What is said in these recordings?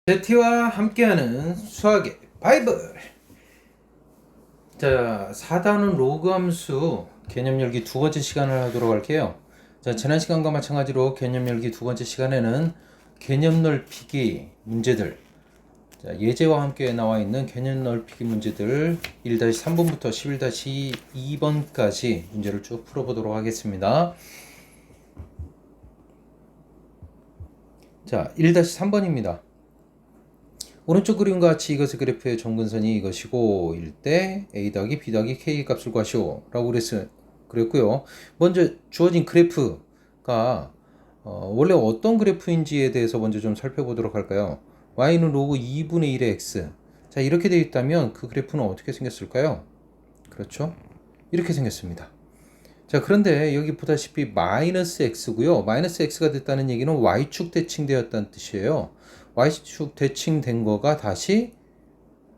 제티와 함께하는 수학의 바이블. 자, 4단원 로그 함수 개념 열기 두 번째 시간을 하도록 할게요. 자, 지난 시간과 마찬가지로 개념 열기 두 번째 시간에는 개념 넓히기 문제들, 자, 예제와 함께 나와 있는 개념 넓히기 문제들 1-3번부터 11-2번까지 문제를 쭉 풀어보도록 하겠습니다. 자, 1-3번입니다. 오른쪽 그림과 같이 이것의 그래프의 정근선이 이것이고 일 때 a 더하기 b 더하기 k 값을 구하시오 라고 그랬고요. 먼저 주어진 그래프가 원래 어떤 그래프인지에 대해서 먼저 좀 살펴보도록 할까요? y는 로그 2분의 1의 x. 자, 이렇게 되어 있다면 그 그래프는 어떻게 생겼을까요? 그렇죠? 이렇게 생겼습니다. 자, 그런데 여기 보다시피 마이너스 x고요. 마이너스 x가 됐다는 얘기는 y축 대칭되었다는 뜻이에요. y축 대칭된 거가 다시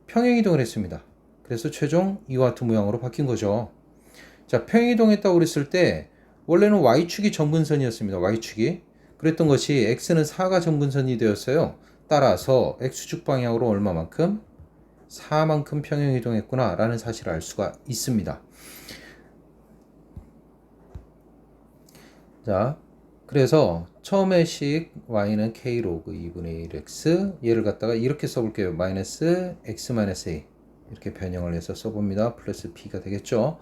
평행이동을 했습니다. 그래서 최종 이와 같은 모양으로 바뀐 거죠. 자, 평행이동했다고 그랬을 때 원래는 y축이 정근선이었습니다. y축이. 그랬던 것이 x는 4가 정근선이 되었어요. 따라서 x축 방향으로 얼마만큼? 4만큼 평행이동했구나 라는 사실을 알 수가 있습니다. 자, 그래서 처음에 식 y는 k 로그 2분의 1x 얘를 갖다가 이렇게 써볼게요. 마이너스 x 마이너스 a 이렇게 변형을 해서 써봅니다. 플러스 b가 되겠죠.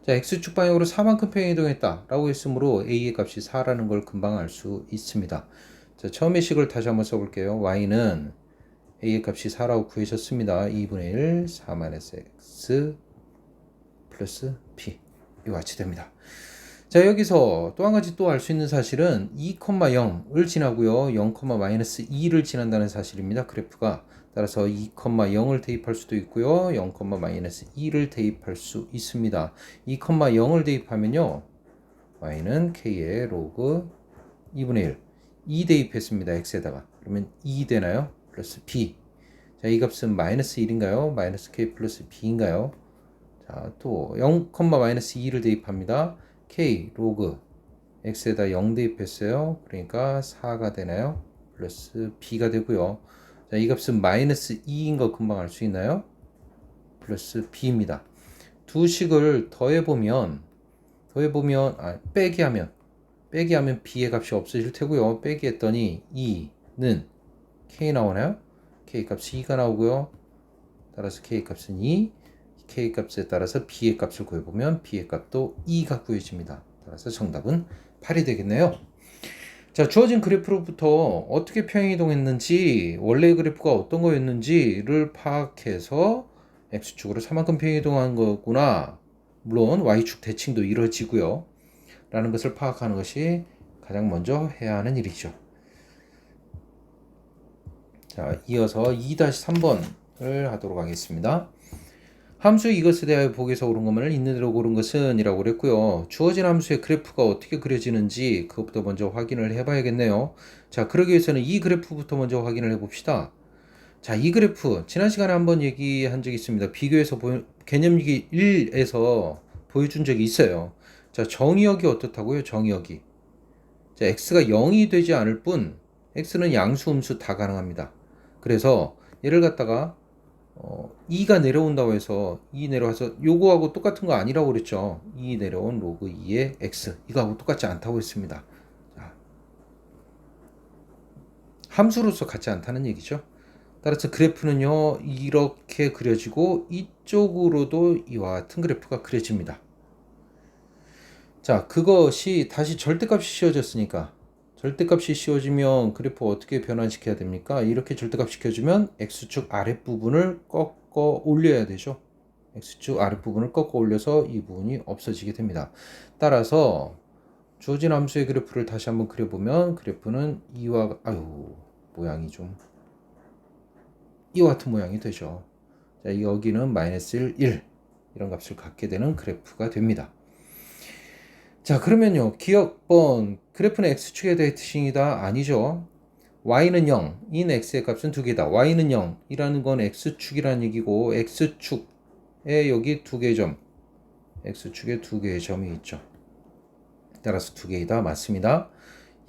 자, x축 방향으로 4만큼 평행이동했다 라고 했으므로 a의 값이 4라는 걸 금방 알 수 있습니다. 자, 처음의 식을 다시 한번 써볼게요. y는 a의 값이 4라고 구해졌습니다. 2분의 1 4 마이너스 x 플러스 b 이와 같이 됩니다. 자, 여기서 또 한 가지 또 알 수 있는 사실은 2,0을 지나고요. 0,-2를 지난다는 사실입니다. 그래프가. 따라서 2,0을 대입할 수도 있고요. 0,-2를 대입할 수 있습니다. 2,0을 대입하면요. y는 k의 로그 2분의 1. 2 대입했습니다. x에다가. 그러면 2 되나요? 플러스 b. 자, 이 값은 마이너스 1인가요? 마이너스 k 플러스 b인가요? 자, 또 0,-2를 대입합니다. k 로그 x에다 0 대입했어요. 그러니까 4가 되나요? 플러스 b가 되고요. 자, 이 값은 마이너스 2인 거 금방 알 수 있나요? 플러스 b입니다. 두 식을 더해보면 빼기 하면 b의 값이 없어질 테고요. 빼기 했더니 2는 k 나오나요? k 값이 2가 나오고요. 따라서 k 값은 2, k 값에 따라서 b의 값을 구해보면 b의 값도 2가 구해집니다. 따라서 정답은 8이 되겠네요. 자, 주어진 그래프로부터 어떻게 평행이동했는지, 원래 그래프가 어떤 거였는지를 파악해서 x축으로 3만큼 평행이동한 거구나. 물론 y축 대칭도 이루어지고요. 라는 것을 파악하는 것이 가장 먼저 해야 하는 일이죠. 자, 이어서 2-3번을 하도록 하겠습니다. 함수 이것에 대하여 보기에서 옳은 것만을 있는 대로 고른 것은 이라고 그랬고요. 주어진 함수의 그래프가 어떻게 그려지는지 그것부터 먼저 확인을 해봐야겠네요. 자, 그러기 위해서는 이 그래프부터 먼저 확인을 해봅시다. 자, 이 그래프 지난 시간에 한번 얘기한 적이 있습니다. 비교해서 개념기 1에서 보여준 적이 있어요. 자, 정의역이 어떻다고요? 정의역이. 자, x가 0이 되지 않을 뿐 x는 양수, 음수 다 가능합니다. 그래서 얘를 갖다가 2가 내려온다고 해서 2 내려와서 요거하고 똑같은 거 아니라고 그랬죠. 2 내려온 로그 2의 x 이거하고 똑같지 않다고 했습니다. 자, 함수로서 같지 않다는 얘기죠. 따라서 그래프는요 이렇게 그려지고 이쪽으로도 이와 같은 그래프가 그려집니다. 자, 그것이 다시 절대값이 씌워졌으니까 절대값이 씌워지면 그래프 어떻게 변환시켜야 됩니까? 이렇게 절대값 시켜주면 x축 아랫부분을 꺾어 올려야 되죠. x축 아랫부분을 꺾어 올려서 이 부분이 없어지게 됩니다. 따라서 주어진 함수의 그래프를 다시 한번 그려보면 그래프는 모양이 좀 이와 같은 모양이 되죠. 자, 여기는 마이너스 1 이런 값을 갖게 되는 그래프가 됩니다. 자, 그러면요 기억번 그래프는 x축에 대칭이다 아니죠. y는 0 인 x의 값은 두 개다. y는 0 이라는 건 x축이라는 얘기고 x축에 여기 두 개의 점 x축에 두 개의 점이 있죠. 따라서 두 개이다 맞습니다.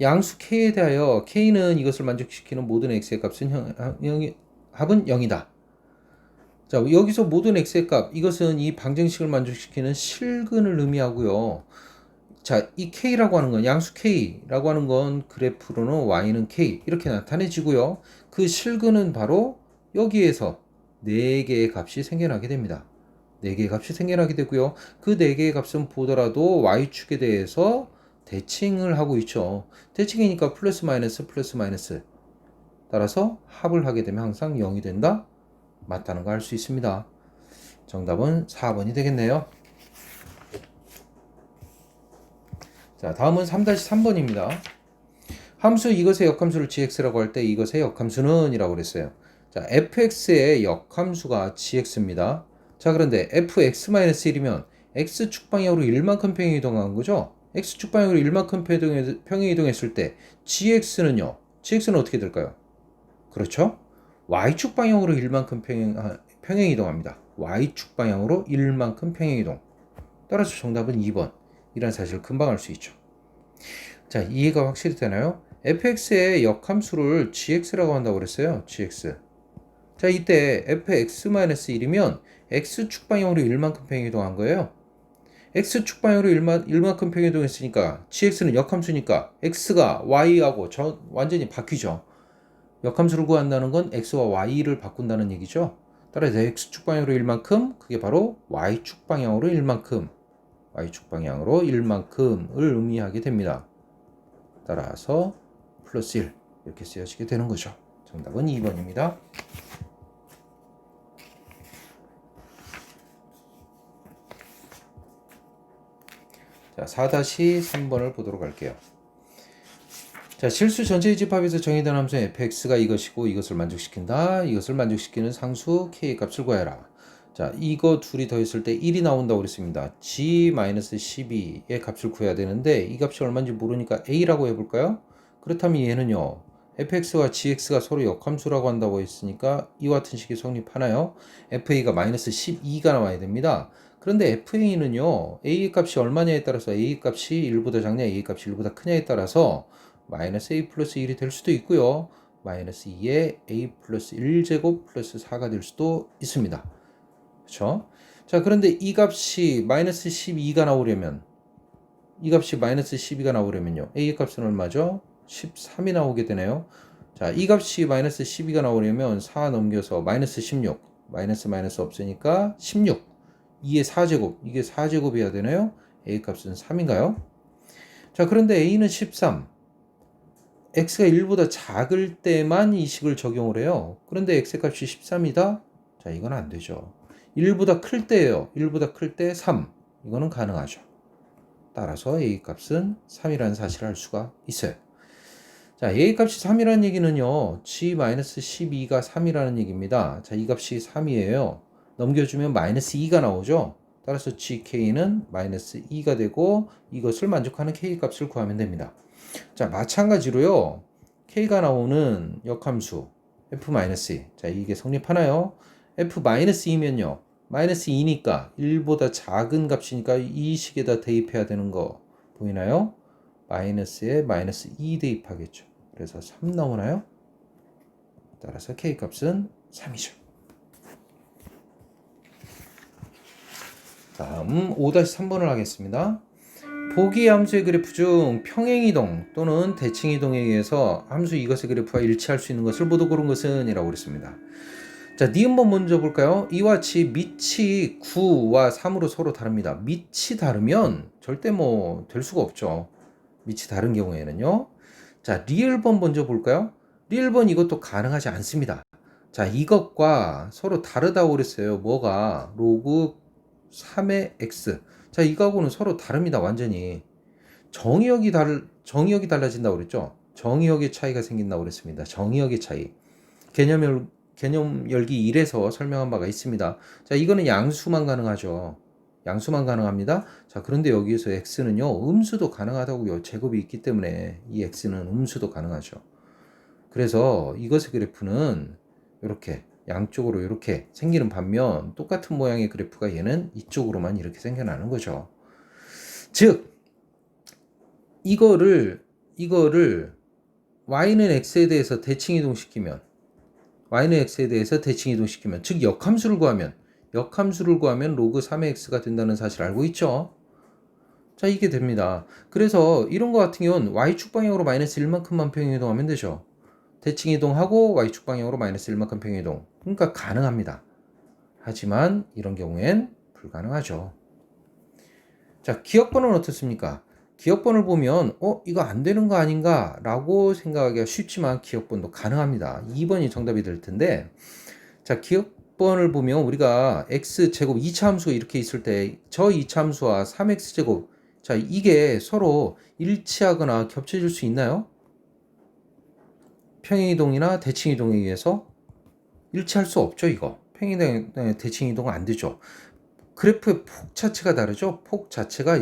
양수 k에 대하여 k는 이것을 만족시키는 모든 x의 값은 합은 0이다. 자, 여기서 모든 x의 값, 이것은 이 방정식을 만족시키는 실근을 의미하고요. 자, 이 k라고 하는 건, 양수 k라고 하는 건 그래프로는 y는 k 이렇게 나타내지고요. 그 실근은 바로 여기에서 4개의 값이 생겨나게 됩니다. 4개의 값이 생겨나게 되고요. 그 4개의 값은 보더라도 y축에 대해서 대칭을 하고 있죠. 대칭이니까 플러스 마이너스 플러스 마이너스. 따라서 합을 하게 되면 항상 0이 된다. 맞다는 거 알 수 있습니다. 정답은 4번이 되겠네요. 자, 다음은 3-3번입니다. 함수 이것의 역함수를 gx라고 할 때 이것의 역함수는 이라고 그랬어요. 자, fx의 역함수가 gx입니다. 자, 그런데 fx-1이면 x축 방향으로 1만큼 평행 이동한 거죠? x축 방향으로 1만큼 평행 이동했을 때 gx는요? gx는 어떻게 될까요? 그렇죠? y축 방향으로 1만큼 평행 이동합니다. y축 방향으로 1만큼 평행 이동. 따라서 정답은 2번. 이란 사실을 금방 알 수 있죠. 자, 이해가 확실히 되나요? fx의 역함수를 gx라고 한다고 그랬어요. gx. 자, 이때 fx-1이면 x축 방향으로 1만큼 평행 이동한 거예요. x축 방향으로 1만큼 평행 이동했으니까 gx는 역함수니까 x가 y하고 완전히 바뀌죠. 역함수를 구한다는 건 x와 y를 바꾼다는 얘기죠. 따라서 x축 방향으로 1만큼, 그게 바로 y축 방향으로 1만큼, y축 방향으로 1만큼을 의미하게 됩니다. 따라서 플러스 1 이렇게 쓰여지게 되는 거죠. 정답은 2번입니다. 자, 4-3번을 보도록 할게요. 자, 실수 전체의 집합에서 정의된 함수 fx가 이것이고 이것을 만족시킨다. 이것을 만족시키는 상수 k 값을 구해라. 자, 이거 둘이 더했을 때 1이 나온다고 그랬습니다. g-12의 값을 구해야 되는데 이 값이 얼마인지 모르니까 a라고 해볼까요? 그렇다면 얘는요. fx와 gx가 서로 역함수라고 한다고 했으니까 이와 같은 식이 성립하나요? fa가 마이너스 12가 나와야 됩니다. 그런데 fa는요. a 값이 얼마냐에 따라서 a 값이 1보다 작냐 a 값이 1보다 크냐에 따라서 마이너스 a 플러스 1이 될 수도 있고요. 마이너스 2에 a 플러스 1제곱 플러스 4가 될 수도 있습니다. 그렇죠? 자, 그런데 이 값이 마이너스 12가 나오려면 이 값이 마이너스 12가 나오려면요. a 값은 얼마죠? 13이 나오게 되네요. 자, 이 값이 마이너스 12가 나오려면 4 넘겨서 마이너스 16 마이너스 마이너스 없으니까 16 2의 4제곱 이게 4제곱이어야 되나요? a 값은 3인가요? 자, 그런데 a는 13 x가 1보다 작을 때만 이 식을 적용을 해요. 그런데 x값이 13이다? 자, 이건 안 되죠. 1보다 클 때예요. 1보다 클 때 3. 이거는 가능하죠. 따라서 a값은 3이라는 사실을 알 수가 있어요. 자, a값이 3이라는 얘기는요. g-12가 3이라는 얘기입니다. 자, 이 값이 3이에요. 넘겨주면 마이너스 2가 나오죠. 따라서 gk는 마이너스 2가 되고 이것을 만족하는 k값을 구하면 됩니다. 자, 마찬가지로요. k가 나오는 역함수 f-2. 자, 이게 성립하나요? f-2면요. 마이너스 2니까 1보다 작은 값이니까 이 식에다 대입해야 되는 거 보이나요? 마이너스에 마이너스 2 대입하겠죠. 그래서 3 나오나요? 따라서 k값은 3이죠. 다음 5-3번을 하겠습니다. 보기 함수의 그래프 중 평행이동 또는 대칭이동에 의해서 함수 이것의 그래프와 일치할 수 있는 것을 모두 고른 것은 이라고 그랬습니다. 자, 니은번 먼저 볼까요? 이와 같이 밑이 9와 3으로 서로 다릅니다. 밑이 다르면 절대 뭐 될 수가 없죠. 밑이 다른 경우에는요. 자, 리을번 먼저 볼까요? 리을번 이것도 가능하지 않습니다. 자, 이것과 서로 다르다고 그랬어요. 뭐가? 로그 3의 x. 자, 이거하고는 서로 다릅니다. 완전히. 정의역이 달라진다고 그랬죠. 정의역의 차이가 생긴다고 그랬습니다. 정의역의 차이. 개념 열기 1에서 설명한 바가 있습니다. 자, 이거는 양수만 가능하죠. 양수만 가능합니다. 자, 그런데 여기에서 x는요, 음수도 가능하다고요. 제곱이 있기 때문에 이 x는 음수도 가능하죠. 그래서 이것의 그래프는 이렇게 양쪽으로 이렇게 생기는 반면 똑같은 모양의 그래프가 얘는 이쪽으로만 이렇게 생겨나는 거죠. 즉, 이거를 이거를 y는 x에 대해서 대칭 이동시키면 y는 x에 대해서 대칭 이동시키면 즉 역함수를 구하면 로그 3의 x가 된다는 사실 알고 있죠? 자, 이게 됩니다. 그래서 이런 거 같은 경우는 y축 방향으로 마이너스 1만큼만 평행이동하면 되죠. 대칭 이동하고 y축 방향으로 마이너스 1만큼 평행이동. 그러니까 가능합니다. 하지만 이런 경우엔 불가능하죠. 자, 기억번은 어떻습니까? 기억번을 보면 이거 안 되는 거 아닌가 라고 생각하기가 쉽지만 기억번도 가능합니다. 2번이 정답이 될 텐데, 자, 기억번을 보면 우리가 x제곱 2차 함수가 이렇게 있을 때 저 2차 함수와 3x제곱, 자, 이게 서로 일치하거나 겹쳐질 수 있나요? 평행이동이나 대칭이동에 의해서 일치할 수 없죠, 이거. 평행이동, 대칭이동은 안 되죠. 그래프의 폭 자체가 다르죠. 폭 자체가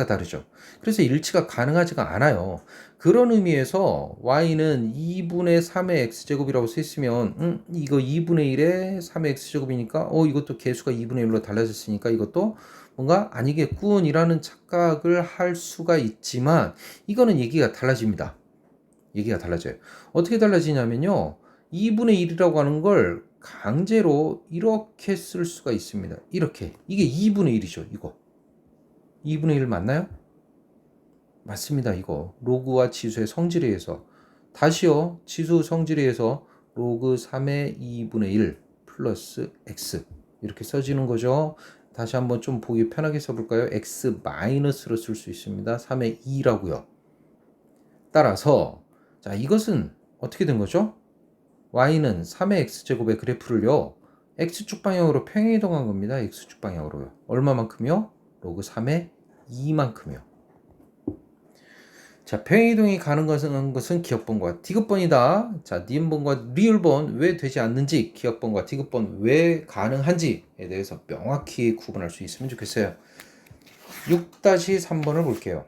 다르죠. 그래서 일치가 가능하지가 않아요. 그런 의미에서 y는 2분의 3의 x제곱이라고 써있으면 이거 2분의 1의 3의 x제곱이니까 이것도 개수가 2분의 1로 달라졌으니까 이것도 뭔가 아니겠군이라는 착각을 할 수가 있지만 이거는 얘기가 달라집니다. 얘기가 달라져요. 어떻게 달라지냐면요. 2분의 1이라고 하는 걸 강제로 이렇게 쓸 수가 있습니다. 이렇게. 이게 2분의 1이죠. 이거. 2분의 1 맞나요? 맞습니다. 이거. 로그와 지수의 성질에 의해서. 다시요. 지수 성질에 의해서 로그 3의 2분의 1 플러스 x. 이렇게 써지는 거죠. 다시 한번 좀 보기 편하게 써볼까요? x 마이너스로 쓸 수 있습니다. 3의 2라고요. 따라서 자, 이것은 어떻게 된 거죠? y는 3의 x제곱의 그래프를요. x축 방향으로 평행이동한 겁니다. x축 방향으로요. 얼마만큼요? 로그 3의 2만큼요. 자, 평행이동이 가는 것은 기억번과 디귿번이다. 자, 니은번과 리을번 왜 되지 않는지, 기억번과 디귿번 왜 가능한지에 대해서 명확히 구분할 수 있으면 좋겠어요. 6-3번을 볼게요.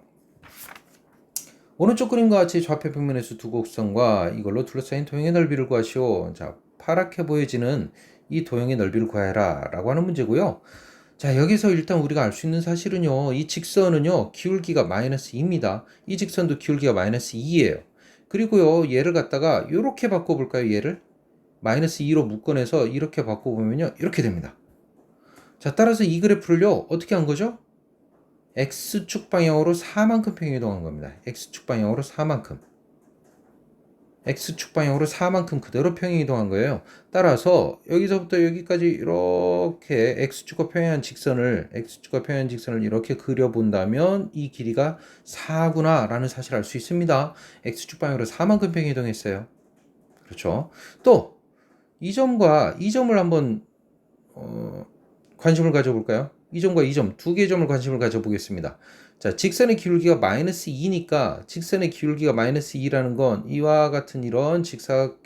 오른쪽 그림과 같이 좌표 평면에서 두 곡선과 이걸로 둘러싸인 도형의 넓이를 구하시오. 자, 파랗게 보여지는 이 도형의 넓이를 구하라 라고 하는 문제고요. 자, 여기서 일단 우리가 알 수 있는 사실은요. 이 직선은요. 기울기가 마이너스 2입니다. 이 직선도 기울기가 마이너스 2예요. 그리고요. 얘를 갖다가 이렇게 바꿔볼까요? 얘를 마이너스 2로 묶어내서 이렇게 바꿔보면요. 이렇게 됩니다. 자, 따라서 이 그래프를요. 어떻게 한 거죠? x축 방향으로 4만큼 평행이동한 겁니다. x축 방향으로 4만큼. x축 방향으로 4만큼 그대로 평행이동한 거예요. 따라서 여기서부터 여기까지 이렇게 x축과 평행한 직선을 이렇게 그려본다면 이 길이가 4구나 라는 사실을 알 수 있습니다. x축 방향으로 4만큼 평행이동했어요. 그렇죠. 또 이 점과 이 점을 한번 관심을 가져볼까요? 이 점과 이 점, 두 개의 점을 관심을 가져보겠습니다. 자, 직선의 기울기가 마이너스 2니까 직선의 기울기가 마이너스 2라는 건 이와 같은 이런 직각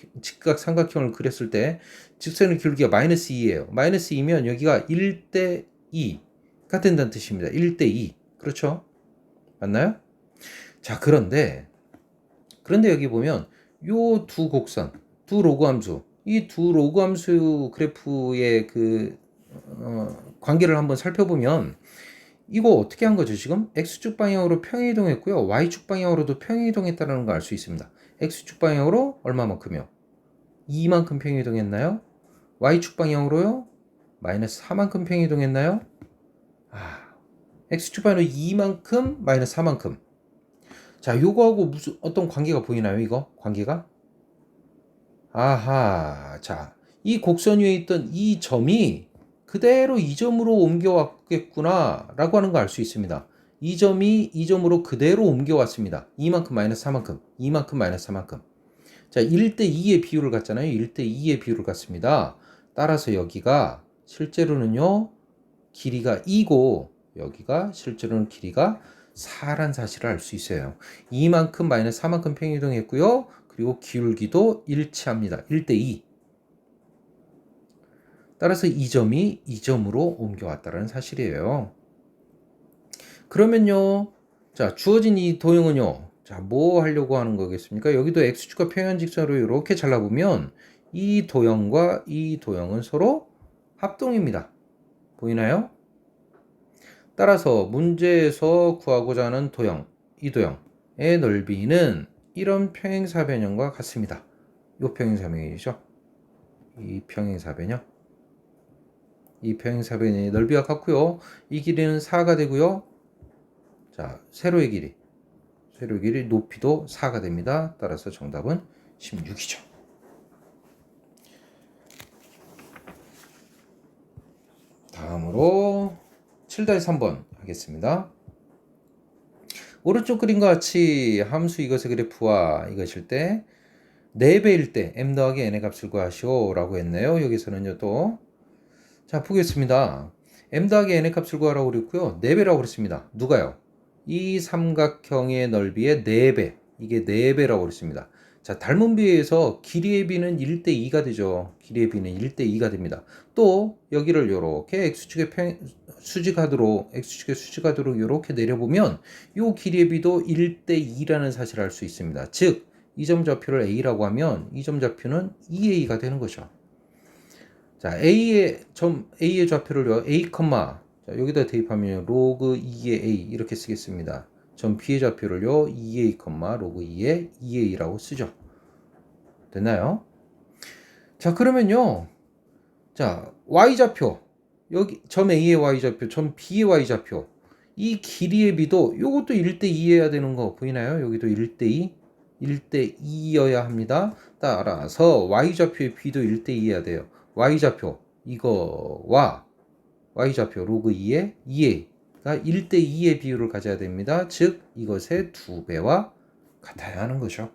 삼각형을 그렸을 때 직선의 기울기가 마이너스 2예요. 마이너스 2면 여기가 1대 2가 된다는 뜻입니다. 1대 2. 그렇죠? 맞나요? 자, 그런데 여기 보면 요 두 곡선, 두 로그 함수, 이 두 로그 함수 그래프의 관계를 한번 살펴보면 이거 어떻게 한 거죠? 지금 x축 방향으로 평행이동했고요. y축 방향으로도 평행이동했다는 걸 알 수 있습니다. x축 방향으로 얼마만큼요? 2만큼 평행이동했나요? y축 방향으로요? 마이너스 4만큼 평행이동했나요? x축 방향으로 2만큼 마이너스 4만큼. 자, 요거하고 무슨 어떤 관계가 보이나요? 이거 관계가? 아하, 자, 이 곡선 위에 있던 이 점이 그대로 이 점으로 옮겨왔겠구나 라고 하는 거 알 수 있습니다. 이 점이 이 점으로 그대로 옮겨왔습니다. 이만큼 마이너스 4만큼, 이만큼 마이너스 4만큼. 자, 1대 2의 비율을 갖잖아요. 1대 2의 비율을 갖습니다. 따라서 여기가 실제로는요, 길이가 2고 여기가 실제로는 길이가 4란 사실을 알 수 있어요. 이만큼 마이너스 4만큼 평행이동했고요. 그리고 기울기도 일치합니다. 1대 2. 따라서 이 점이 이 점으로 옮겨왔다는 사실이에요. 그러면요, 자, 주어진 이 도형은요, 자, 뭐 하려고 하는 거겠습니까? 여기도 x축과 평행 직선으로 이렇게 잘라보면 이 도형과 이 도형은 서로 합동입니다. 보이나요? 따라서 문제에서 구하고자 하는 도형, 이 도형, 넓이는 이런 평행사변형과 같습니다. 이 평행사변형이죠. 이 평행사변형. 이 평행사변형의 넓이와 같고요. 이 길이는 4가 되고요. 자, 세로의 길이. 세로의 길이 높이도 4가 됩니다. 따라서 정답은 16이죠. 다음으로 7-3번 하겠습니다. 오른쪽 그림과 같이 함수 이것의 그래프와 이것일 때 4배일 때 m 더하기 n의 값을 구하시오 라고 했네요. 여기서는요 또 자 보겠습니다. m 더하기 n의 값을 구하라고 그랬고요. 4배라고 그랬습니다. 누가요? 이 삼각형의 넓이의 4배. 이게 4배라고 그랬습니다. 자, 닮은 비에서 길이의 비는 1대2가 되죠. 길이의 비는 1대2가 됩니다. 또 여기를 요렇게 x축의 수직하도록 요렇게 내려보면 요 길이의 비도 1대2라는 사실을 알 수 있습니다. 즉, 이 점 좌표를 a라고 하면 이 점 좌표는 2a가 되는 거죠. 자, A의 좌표를요, A, 자, 여기다 대입하면 로그 2의 A 이렇게 쓰겠습니다. 점 B의 좌표를요, 2A, 로그 2의 2A라고 쓰죠. 됐나요? 자, 그러면요. 자, Y 좌표. 여기 점 A의 Y 좌표, 점 B의 Y 좌표. 이 길이의 비도 요것도 1대2여야 되는 거 보이나요? 여기도 1대2. 1대2여야 합니다. 따라서 Y 좌표의 B도 1대2여야 돼요. Y좌표 이거와 Y좌표 로그 2의 2a가 1대2의 비율을 가져야 됩니다. 즉 이것의 2배와 같아야 하는 거죠.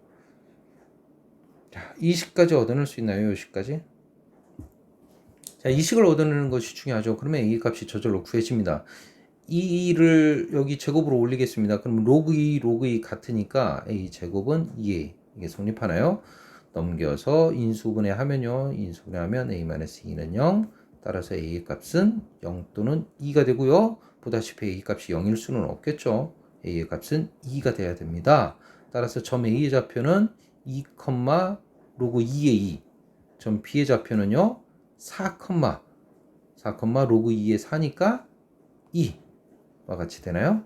자, 이 식까지 얻어낼 수 있나요? 이 식까지? 자, 이 식을 얻어내는 것이 중요하죠. 그러면 a 값이 저절로 구해집니다. 2를 여기 제곱으로 올리겠습니다. 그럼 로그 2 같으니까 a 제곱은 2a 이게 성립하나요? 넘겨서 인수분해 하면요. 인수분해 하면 a-2는 0. 따라서 a의 값은 0 또는 2가 되고요. 보다시피 a 값이 0일 수는 없겠죠. a의 값은 2가 돼야 됩니다. 따라서 점 a의 좌표는 2, 로그 2의 2. 점 b의 좌표는요. 4, 로그 2의 4니까 2와 같이 되나요?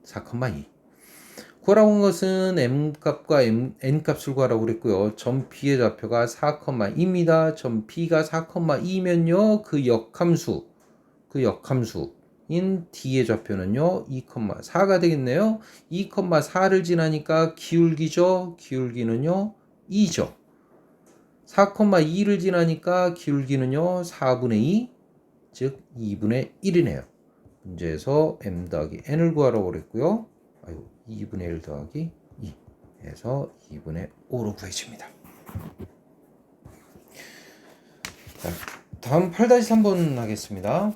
4,2. 구하라고 한 것은 m값과 n 값을 구하라고 그랬고요. 점 B의 좌표가 4,2입니다. 점 B가 4,2면요. 그 역함수인 D의 좌표는요. 2,4가 되겠네요. 2,4를 지나니까 기울기죠. 기울기는요. 2죠. 4,2를 지나니까 기울기는요. 4분의 2, 즉 2분의 1이네요. 문제에서 m 더하기 n을 구하라고 그랬고요. 2분의 1 더하기 2 해서 2분의 5로 구해집니다. 자, 다음 8-3번 하겠습니다.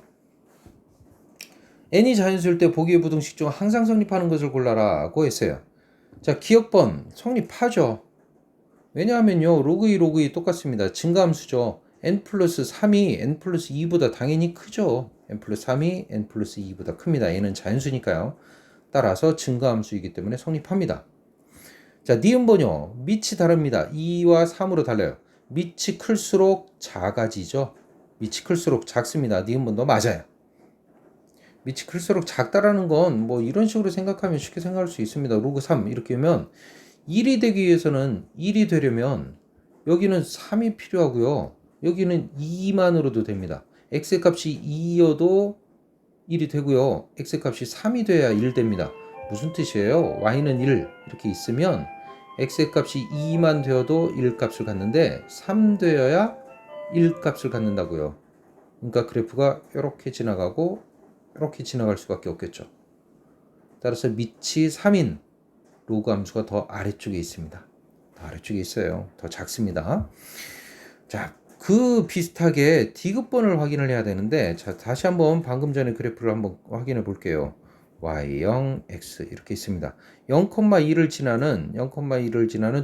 n이 자연수일 때 보기의 부등식 중 항상 성립하는 것을 골라라고 했어요. 자, 기억번 성립하죠. 왜냐하면요, 로그 2 똑같습니다. 증가함수죠. n 플러스 3이 n 플러스 2보다 당연히 크죠. n 플러스 3이 n 플러스 2보다 큽니다. 얘는 자연수니까요. 따라서 증가함수이기 때문에 성립합니다. 자, 니은번요. 밑이 다릅니다. 2와 3으로 달라요. 밑이 클수록 작아지죠. 밑이 클수록 작습니다. 니은번도 맞아요. 밑이 클수록 작다라는 건 뭐 이런 식으로 생각하면 쉽게 생각할 수 있습니다. 로그 3 이렇게 하면 1이 되기 위해서는 1이 되려면 여기는 3이 필요하고요. 여기는 2만으로도 됩니다. x 값이 2여도 1이 되고요. x 값이 3이 돼야 1 됩니다. 무슨 뜻이에요? y는 1 이렇게 있으면 x 값이 2만 되어도 1 값을 갖는데 3 되어야 1 값을 갖는다고요. 그러니까 그래프가 이렇게 지나가고 이렇게 지나갈 수밖에 없겠죠. 따라서 밑이 3인 로그 함수가 더 아래쪽에 있습니다. 더 아래쪽에 있어요. 더 작습니다. 자, 그 비슷하게 D급번을 확인을 해야 되는데, 자, 다시 한번 방금 전에 그래프를 한번 확인해 볼게요. y0, x 이렇게 있습니다. 0,2를 지나는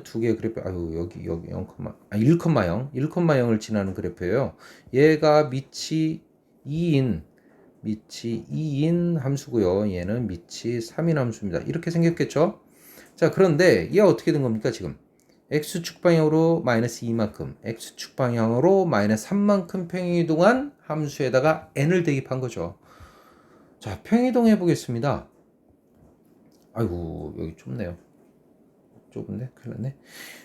두 개의 그래프, 여기 1,0을 지나는 그래프예요. 얘가 밑이 2인 함수고요. 얘는 밑이 3인 함수입니다. 이렇게 생겼겠죠? 자, 그런데 얘가 어떻게 된 겁니까, 지금? x축 방향으로 마이너스 2만큼, x축 방향으로 마이너스 3만큼 평행이동한 함수에다가 n을 대입한 거죠. 자, 평행이동 해보겠습니다. 아이고 여기 좁네요. 좁은데 큰일 났네.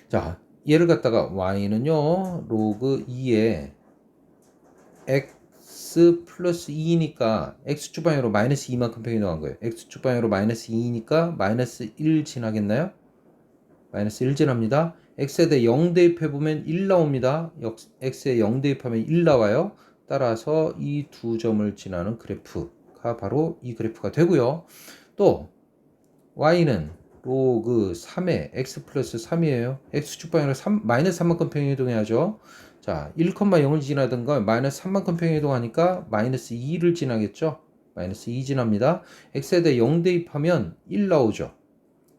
자 얘를 갖다가 y는요 로그 2에 x 플러스 2니까 x축 방향으로 마이너스 2만큼 변동한 거예요. x축 방향으로 마이너스 2니까 마이너스 1 지나겠나요? 마이너스 1 지납니다. x에다 0 대입해보면 1 나옵니다. x에 0 대입하면 1 나와요. 따라서 이 두 점을 지나는 그래프가 바로 이 그래프가 되고요. 또 y는 로그 3에 x 플러스 3이에요. x축 방향으로 마이너스 3만큼 평행이동해야죠. 자, 1,0을 지나든가 마이너스 3만큼 평행이동하니까 마이너스 2를 지나겠죠. 마이너스 2 지납니다. x에다 0 대입하면 1 나오죠.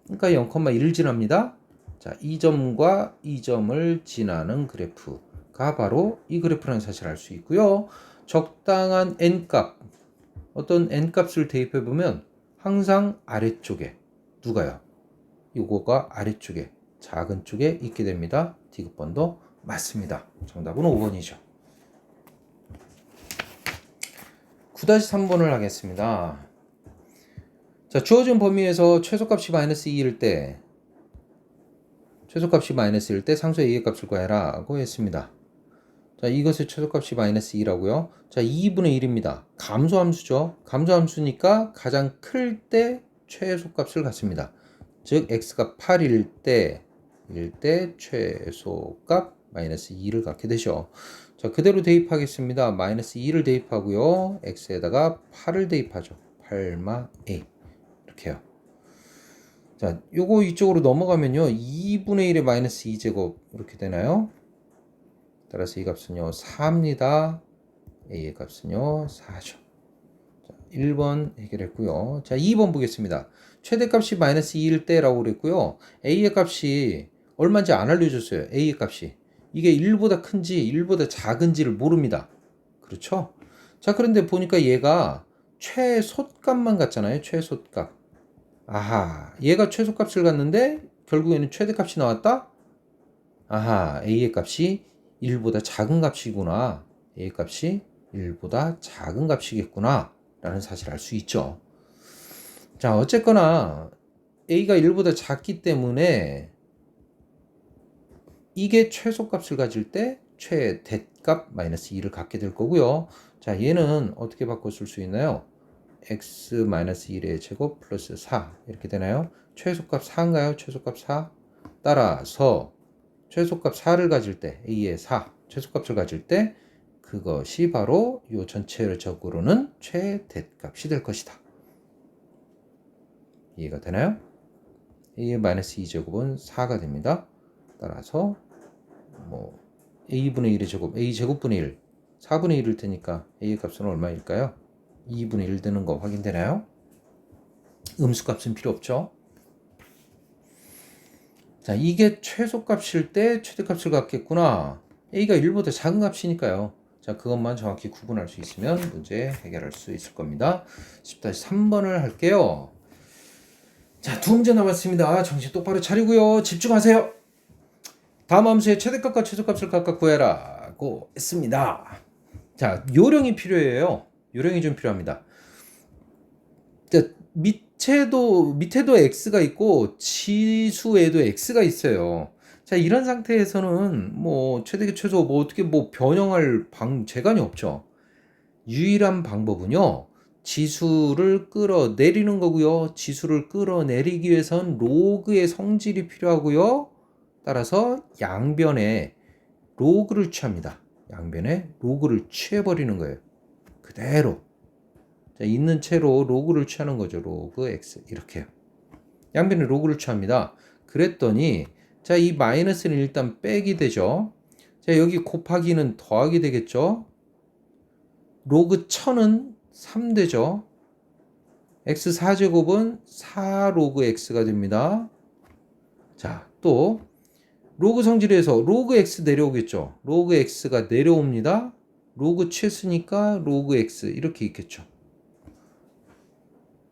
그러니까 0,1을 지납니다. 자, 이 점과 이 점을 지나는 그래프가 바로 이 그래프라는 사실을 알 수 있고요. 적당한 n값, 어떤 n값을 대입해 보면 항상 아래쪽에 누가요? 요거가 아래쪽에 작은 쪽에 있게 됩니다. 디귿번도 맞습니다. 정답은 5번이죠. 9-3번을 하겠습니다. 자, 주어진 범위에서 최소값이 마이너스 2일 때 최소값이 마이너스 1때 상수의 a의 값을 구해라 라고 했습니다. 자, 이것의 최소값이 마이너스 2라고요. 자, 2분의 1입니다. 감소함수죠. 감소함수니까 가장 클 때 최소값을 갖습니다. 즉 x가 8일 때 최소값 마이너스 2를 갖게 되죠. 자, 그대로 대입하겠습니다. 마이너스 2를 대입하고요. x에다가 8을 대입하죠. 8마 a 이렇게요. 자, 요거 이쪽으로 넘어가면요. 2분의 1의 마이너스 2제곱 이렇게 되나요? 따라서 이 값은요. 4입니다. a의 값은요. 4죠. 자, 1번 해결했고요. 자, 2번 보겠습니다. 최대값이 마이너스 2일 때라고 그랬고요. a의 값이 얼마인지 안 알려줬어요. a의 값이. 이게 1보다 큰지 1보다 작은지를 모릅니다. 그렇죠? 자, 그런데 보니까 얘가 최소값만 같잖아요. 최소값. 아하, 얘가 최소값을 갖는데 결국에는 최대값이 나왔다? 아하, a의 값이 1보다 작은 값이구나. a의 값이 1보다 작은 값이겠구나 라는 사실을 알 수 있죠. 자, 어쨌거나 a가 1보다 작기 때문에 이게 최소값을 가질 때 최대값 마이너스 2를 갖게 될 거고요. 자, 얘는 어떻게 바꿔 쓸 수 있나요? x-1의 제곱 플러스 4 이렇게 되나요? 최소값 4인가요? 최소값 4? 따라서 최소값 4를 가질 때 a의 4 최소값을 가질 때 그것이 바로 이 전체적으로는 최대값이 될 것이다. 이해가 되나요? a의 마이너스 2제곱은 4가 됩니다. 따라서 뭐 a분의 1의 제곱 a 제곱분의 1 4분의 1일 테니까 a의 값은 얼마일까요? 2분의 1 되는 거 확인되나요? 음수값은 필요 없죠. 자, 이게 최소값일 때 최대값을 갖겠구나. a가 1보다 작은 값이니까요. 자, 그것만 정확히 구분할 수 있으면 문제 해결할 수 있을 겁니다. 10-3번을 할게요. 자, 두 문제 남았습니다. 정신 똑바로 차리고요. 집중하세요. 다음 함수의 최대값과 최소값을 각각 구해라고 했습니다. 자, 요령이 필요해요. 요령이 좀 필요합니다. 자, 밑에도 x가 있고 지수에도 x가 있어요. 자, 이런 상태에서는 뭐 최대 최소 뭐 어떻게 뭐 변형할 재간이 없죠. 유일한 방법은요. 지수를 끌어내리는 거고요. 지수를 끌어내리기 위해선 로그의 성질이 필요하고요. 따라서 양변에 로그를 취합니다. 양변에 로그를 취해버리는 거예요. 그대로. 자, 있는 채로 로그를 취하는 거죠. 로그 x 이렇게요. 양변에 로그를 취합니다. 그랬더니 자, 이 마이너스는 일단 빼기 되죠. 자, 여기 곱하기는 더하기 되겠죠. 로그 1000은 3 되죠. x 4제곱은 4 로그 x가 됩니다. 자, 또 로그 성질에서 로그 x 내려오겠죠. 로그 x가 내려옵니다. 로그 취했으니까 로그 x 이렇게 있겠죠.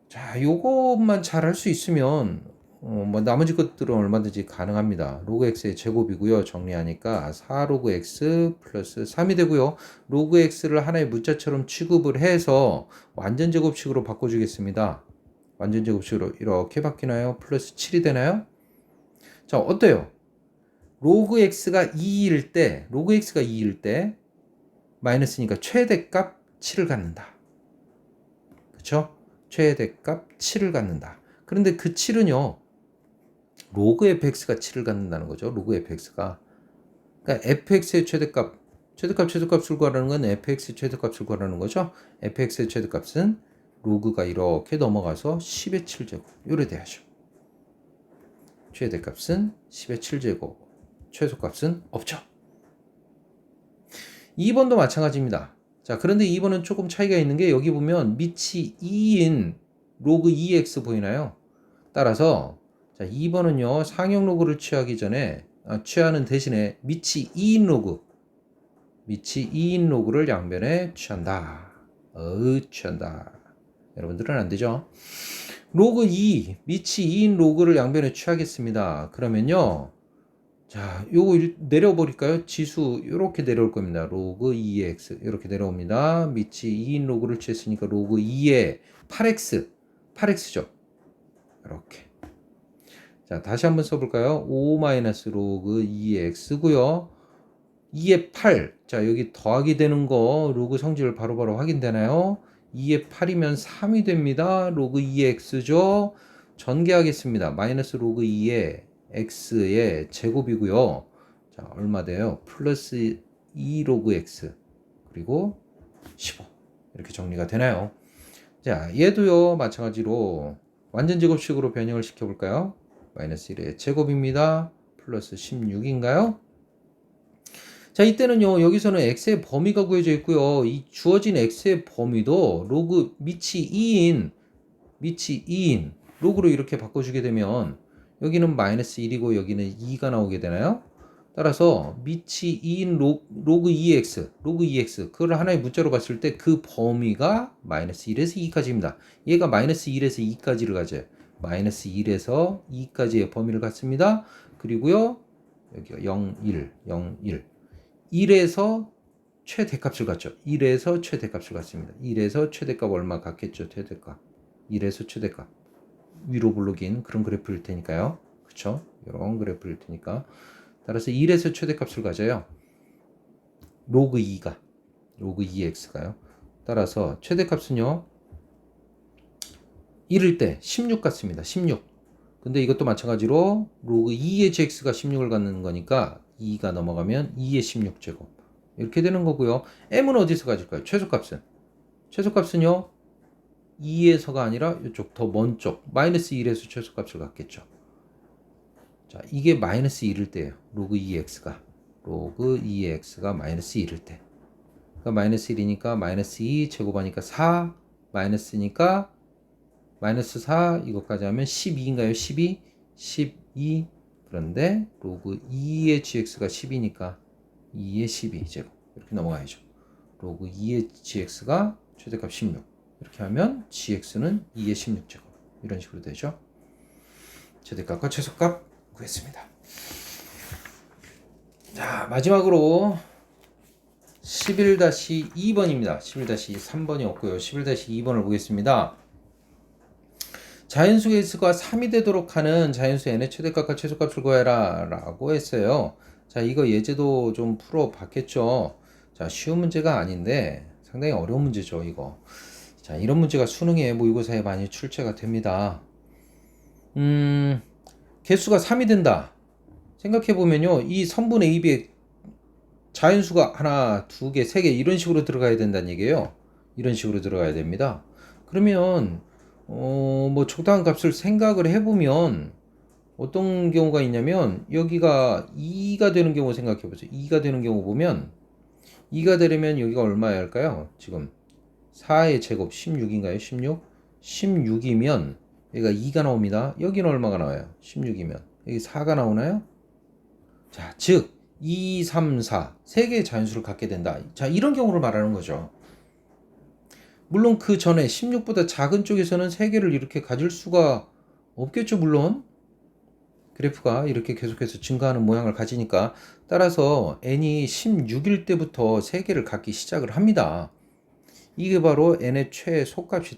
자, 요것만 잘 할 수 있으면 뭐 나머지 것들은 얼마든지 가능합니다. 로그 x의 제곱이고요. 정리하니까 4 로그 x 플러스 3이 되고요. 로그 x를 하나의 문자처럼 취급을 해서 완전 제곱식으로 바꿔주겠습니다. 완전 제곱식으로 이렇게 바뀌나요? 플러스 7이 되나요? 자, 어때요? 로그 x가 2일 때, 마이너스니까 최대값 7을 갖는다. 그쵸? 최대값 7을 갖는다. 그런데 그 7은요, 로그 fx가 7을 갖는다는 거죠. 로그 fx가. 그러니까 fx의 최대값을 구하라는 건 fx의 최대값을 구하라는 거죠. fx의 최대값은 로그가 이렇게 넘어가서 10의 7제곱. 요래 돼야죠. 최대값은 10의 7제곱. 최소값은 없죠. 2번도 마찬가지입니다. 자, 그런데 2번은 조금 차이가 있는 게 여기 보면 밑이 2인 로그 2x 보이나요? 따라서 자, 2번은요. 상형 로그를 취하는 대신에 밑이 2인 로그를 양변에 취한다. 취한다. 여러분들은 안 되죠? 로그 2, 밑이 2인 로그를 양변에 취하겠습니다. 그러면요. 자, 요거 내려버릴까요? 지수 이렇게 내려올 겁니다. 로그 2x 이렇게 내려옵니다. 밑이 2인 로그를 취했으니까 로그 2에 8x죠. 이렇게. 자, 다시 한번 써볼까요? 5 로그 2x고요. 2에 8. 자, 여기 더하기 되는 거 로그 성질 바로바로 확인되나요? 2에 8이면 3이 됩니다. 로그 2x죠. 전개하겠습니다. 마이너스 로그 2에 x의 제곱이고요. 자, 얼마 돼요? 플러스 2 로그 x 그리고 15 이렇게 정리가 되나요? 자, 얘도요 마찬가지로 완전 제곱식으로 변형을 시켜볼까요? 마이너스 1의 제곱입니다. 플러스 16인가요? 자, 이때는요 여기서는 x의 범위가 구해져 있고요. 이 주어진 x의 범위도 로그 밑이 2인 로그로 이렇게 바꿔주게 되면 여기는 마이너스 1이고 여기는 2가 나오게 되나요? 따라서 밑이 2인 로그 2x 그걸 하나의 문자로 봤을 때 그 범위가 마이너스 1에서 2까지입니다. 얘가 마이너스 1에서 2까지를 가져요. 마이너스 1에서 2까지의 범위를 갖습니다. 그리고요 여기가 0, 1 1에서 최대값을 갖죠. 1에서 최대값을 갖습니다. 1에서 최대값 얼마 갖겠죠? 최대값 1에서 최대값 위로 블록인 그런 그래프일 테니까요. 그쵸? 이런 그래프일 테니까 따라서 1에서 최대값을 가져요. 로그 2x가요. 따라서 최대값은요 1일 때 16 같습니다. 16. 근데 이것도 마찬가지로 로그 2의 gx가 16을 갖는 거니까 2가 넘어가면 2의 16제곱 이렇게 되는 거고요. m은 어디서 가질까요? 최소값은요 2에서가 아니라 이쪽 더 먼 쪽 마이너스 1에서 최소값을 갖겠죠. 자, 이게 마이너스 1일 때예요. 로그 2x가 마이너스 1일 때. 그러니까 마이너스 1이니까 마이너스 2 제곱하니까 4 마이너스니까 마이너스 4 이것까지 하면 12인가요? 12 그런데 로그 2의 gx가 10이니까 2의 12제곱 이렇게 넘어가야죠. 로그 2의 gx가 최대값 16 이렇게 하면 gx는 2의 16제곱 이런 식으로 되죠. 최대값과 최소값 구했습니다. 자, 마지막으로 11-2번입니다. 11-3번이 없고요. 11-2번을 보겠습니다. 자연수 x가 3이 되도록 하는 자연수 n의 최대값과 최소값을 구해라 라고 했어요. 자, 이거 예제도 좀 풀어봤겠죠. 자, 쉬운 문제가 아닌데 상당히 어려운 문제죠, 이거. 자, 이런 문제가 수능에 모의고사에 많이 출제가 됩니다. 개수가 3이 된다. 생각해보면요, 이 선분 AB에 자연수가 하나, 두 개, 세 개 이런 식으로 들어가야 된다는 얘기예요. 이런 식으로 들어가야 됩니다. 그러면 뭐 적당한 값을 생각을 해보면 어떤 경우가 있냐면 여기가 2가 되는 경우 생각해 보세요. 2가 되는 경우 보면 2가 되려면 여기가 얼마야 할까요? 지금 4의 제곱 16인가요? 16이면 여기가 2가 나옵니다. 여기는 얼마가 나와요? 16이면 여기 4가 나오나요? 자, 즉 2, 3, 4 세 개의 자연수를 갖게 된다. 자, 이런 경우를 말하는 거죠. 물론 그 전에 16보다 작은 쪽에서는 3개를 이렇게 가질 수가 없겠죠. 물론 그래프가 이렇게 계속해서 증가하는 모양을 가지니까 따라서 n이 16일 때부터 3개를 갖기 시작을 합니다. 이게 바로 n의 최소값이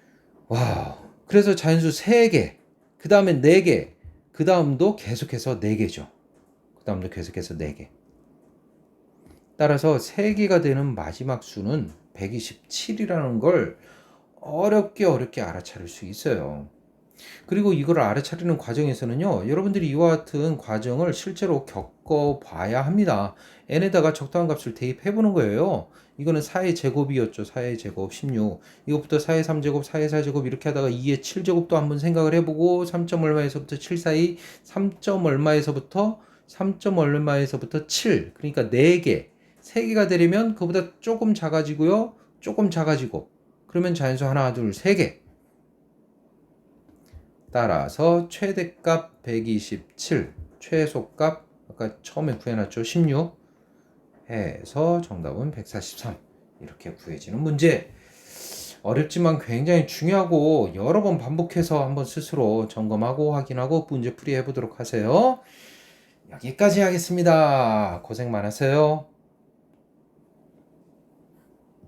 와우. 그래서 자연수 3개, 그 다음에 4개, 그 다음도 계속해서 4개죠. 그 다음도 계속해서 4개. 따라서 3개가 되는 마지막 수는 127이라는 걸 어렵게 알아차릴 수 있어요. 그리고 이걸 알아차리는 과정에서는요, 여러분들이 이와 같은 과정을 실제로 겪어봐야 합니다. n에다가 적당한 값을 대입해보는 거예요. 이거는 4의 제곱이었죠. 4의 제곱 16. 이것부터 4의 3제곱, 4의 4제곱 이렇게 하다가 2의 7제곱도 한번 생각을 해보고 3점 얼마에서부터 7 사이, 3점 얼마에서부터 3점 얼마에서부터 7. 그러니까 4개, 3개가 되려면 그보다 조금 작아지고요. 조금 작아지고. 그러면 자연수 하나, 둘, 3개. 따라서 최대값 127, 최소값 아까 처음에 구해놨죠. 16 해서 정답은 143 이렇게 구해지는 문제. 어렵지만 굉장히 중요하고 여러 번 반복해서 한번 스스로 점검하고 확인하고 문제 풀이해 보도록 하세요. 여기까지 하겠습니다. 고생 많으세요.